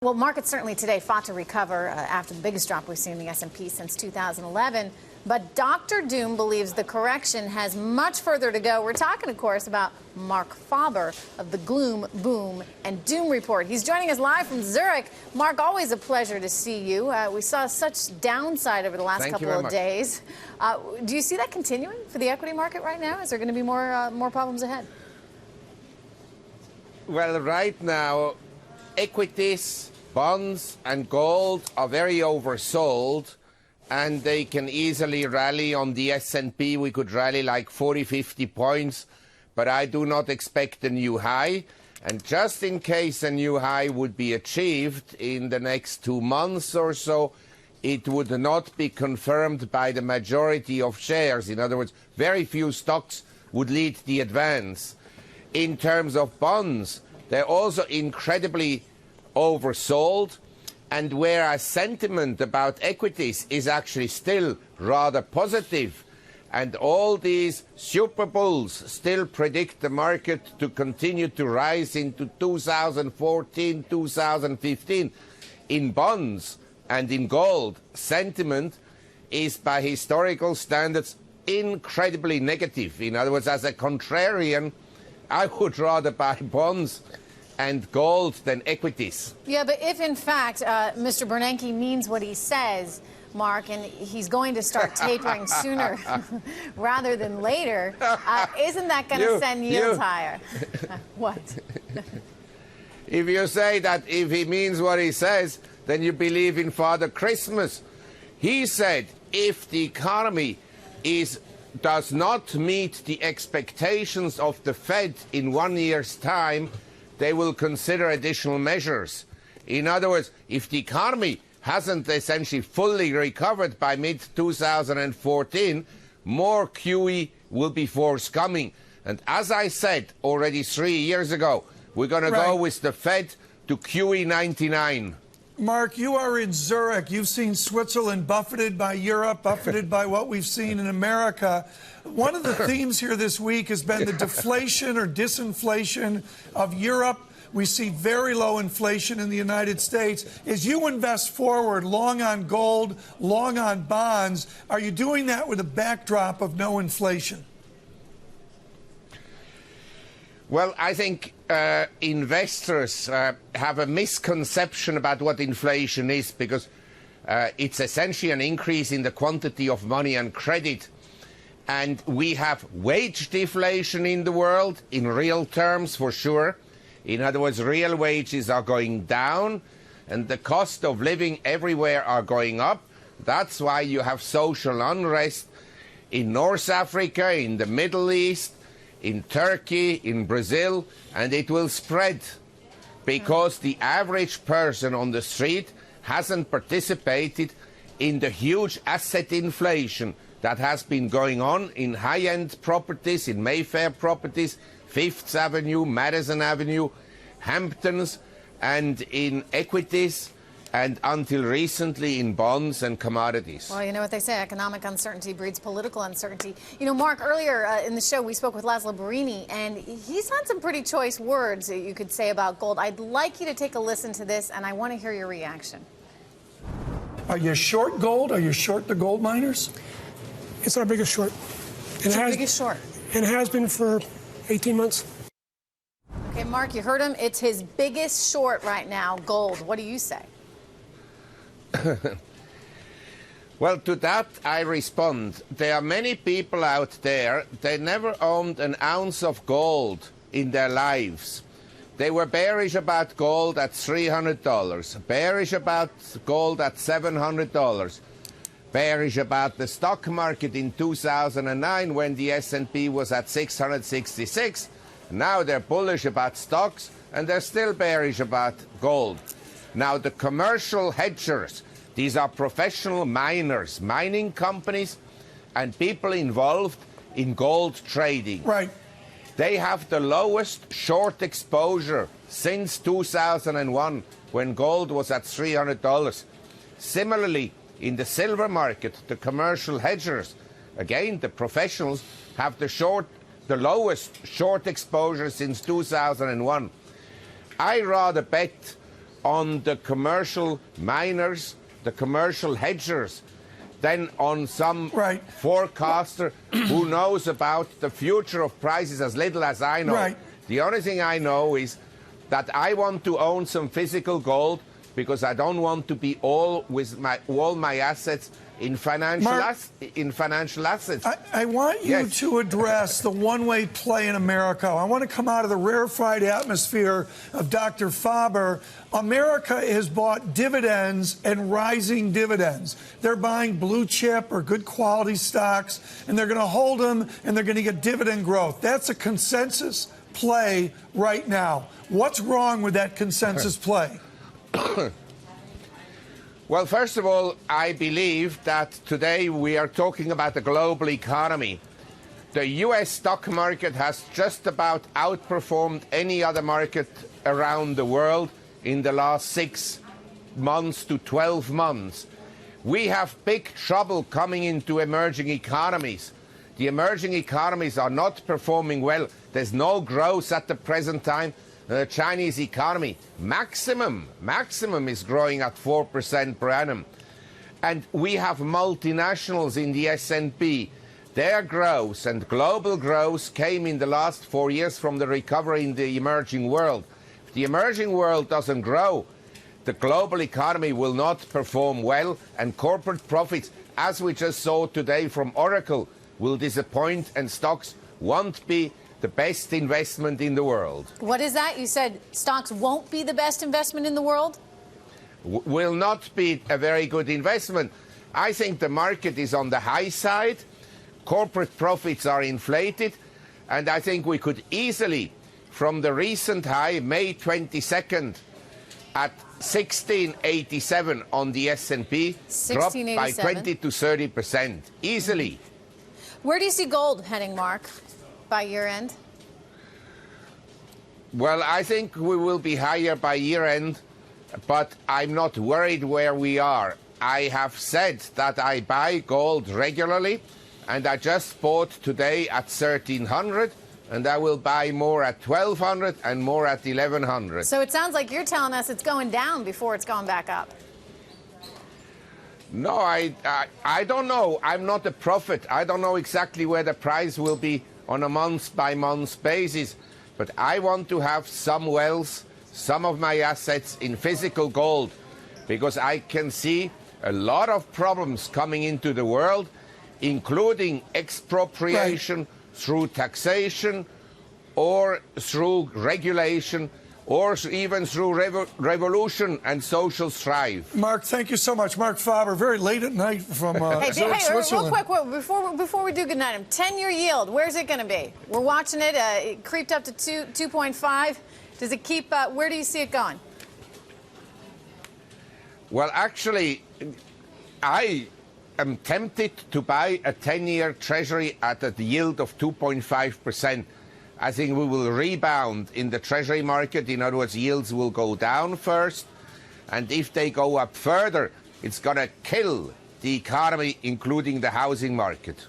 Well, markets certainly today fought to recover after the biggest drop we've seen in the S&P since 2011. But Dr. Doom believes the correction has much further to go. We're talking, of course, about Marc Faber of the Gloom, Boom, and Doom Report. He's joining us live from Zurich. Mark, always a pleasure to see you. We saw such downside over the last couple of days. Do you see that continuing for the equity market right now? Is there going to be more problems ahead? Well, right now, equities, bonds, and gold are very oversold, and they can easily rally. On the S&P, we could rally like 40, 50 points, but I do not expect a new high. And just in case a new high would be achieved in the next 2 months or so, it would not be confirmed by the majority of shares. In other words, very few stocks would lead the advance. In terms of bonds, they're also incredibly oversold, and whereas sentiment about equities is actually still rather positive, and all these super bulls still predict the market to continue to rise into 2014, 2015, in bonds and in gold, sentiment is by historical standards incredibly negative. In other words, as a contrarian, I would rather buy bonds and gold than equities. Yeah, but if in fact Mr. Bernanke means what he says, Mark, and he's going to start tapering sooner rather than later, isn't that going to send yields higher? What? If you say that if he means what he says, then you believe in Father Christmas. He said if the economy does not meet the expectations of the Fed in 1 year's time, they will consider additional measures. In other words, if the economy hasn't essentially fully recovered by mid-2014, more QE will be forthcoming. And as I said already 3 years ago, we're going to go with the Fed to QE 99. Mark, you are in Zurich. You've seen Switzerland buffeted by Europe, buffeted by what we've seen in America. One of the themes here this week has been the deflation or disinflation of Europe. We see very low inflation in the United States. As you invest forward, long on gold, long on bonds, are you doing that with a backdrop of no inflation? Well, I think investors have a misconception about what inflation is, because it's essentially an increase in the quantity of money and credit. And we have wage deflation in the world, in real terms for sure. In other words, real wages are going down and the cost of living everywhere are going up. That's why you have social unrest in North Africa, in the Middle East, in Turkey, in Brazil, and it will spread because the average person on the street hasn't participated in the huge asset inflation that has been going on in high-end properties, in Mayfair properties, Fifth Avenue, Madison Avenue, Hamptons, and in equities, and until recently in bonds and commodities. Well, you know what they say, economic uncertainty breeds political uncertainty. You know, Mark, earlier in the show we spoke with Laszlo Barini, and he's had some pretty choice words that you could say about gold. I'd like you to take a listen to this, and I want to hear your reaction. Are you short gold? Are you short the gold miners? It's our biggest short. It's our biggest short. And it has been for 18 months. Okay, Mark, you heard him. It's his biggest short right now, gold. What do you say? Well, to that I respond. There are many people out there, they never owned an ounce of gold in their lives. They were bearish about gold at $300, bearish about gold at $700, bearish about the stock market in 2009 when the S&P was at 666. Now they're bullish about stocks, and they're still bearish about gold. Now, the commercial hedgers, these are professional miners, mining companies, and people involved in gold trading. Right. They have the lowest short exposure since 2001, when gold was at $300. Similarly, in the silver market, the commercial hedgers, again, the professionals, have the lowest short exposure since 2001. I rather bet on the commercial miners, the commercial hedgers, than on some forecaster who knows about the future of prices as little as I know. Right. The only thing I know is that I want to own some physical gold because I don't want to be all my assets in financial assets. I want you to address the one-way play in America. I want to come out of the rarefied atmosphere of Dr. Faber. America has bought dividends and rising dividends. They're buying blue chip or good quality stocks, and they're going to hold them, and they're going to get dividend growth. That's a consensus play right now. What's wrong with that consensus play? Well, first of all, I believe that today we are talking about the global economy. The U.S. stock market has just about outperformed any other market around the world in the last 6 months to 12 months. We have big trouble coming into emerging economies. The emerging economies are not performing well. There's no growth at the present time. The Chinese economy, maximum is growing at 4% per annum. And we have multinationals in the S&P. Their growth and global growth came in the last 4 years from the recovery in the emerging world. If the emerging world doesn't grow, the global economy will not perform well, and corporate profits, as we just saw today from Oracle, will disappoint, and stocks won't be the best investment in the world. What is that? You said stocks won't be the best investment in the world? Will not be a very good investment. I think the market is on the high side. Corporate profits are inflated. And I think we could easily, from the recent high, May 22nd, at 1687 on the S&P, drop by 20 to 30%. Easily. Where do you see gold heading, Mark, by year end? Well, I think we will be higher by year end, but I'm not worried where we are. I have said that I buy gold regularly, and I just bought today at 1,300, and I will buy more at 1,200 and more at 1,100. So it sounds like you're telling us it's going down before it's going back up. No, I don't know. I'm not a prophet. I don't know exactly where the price will be on a month-by-month basis. But I want to have some wealth, some of my assets in physical gold, because I can see a lot of problems coming into the world, including expropriation through taxation or through regulation, or even through revolution and social strife. Mark, thank you so much. Marc Faber, very late at night from Real Switzerland. quick, before we do goodnight, 10-year yield, where's it going to be? We're watching it. It creeped up to 2.5. Does it keep, where do you see it going? Well, actually, I am tempted to buy a 10-year treasury at a yield of 2.5%. I think we will rebound in the treasury market. In other words, yields will go down first. And if they go up further, it's going to kill the economy, including the housing market.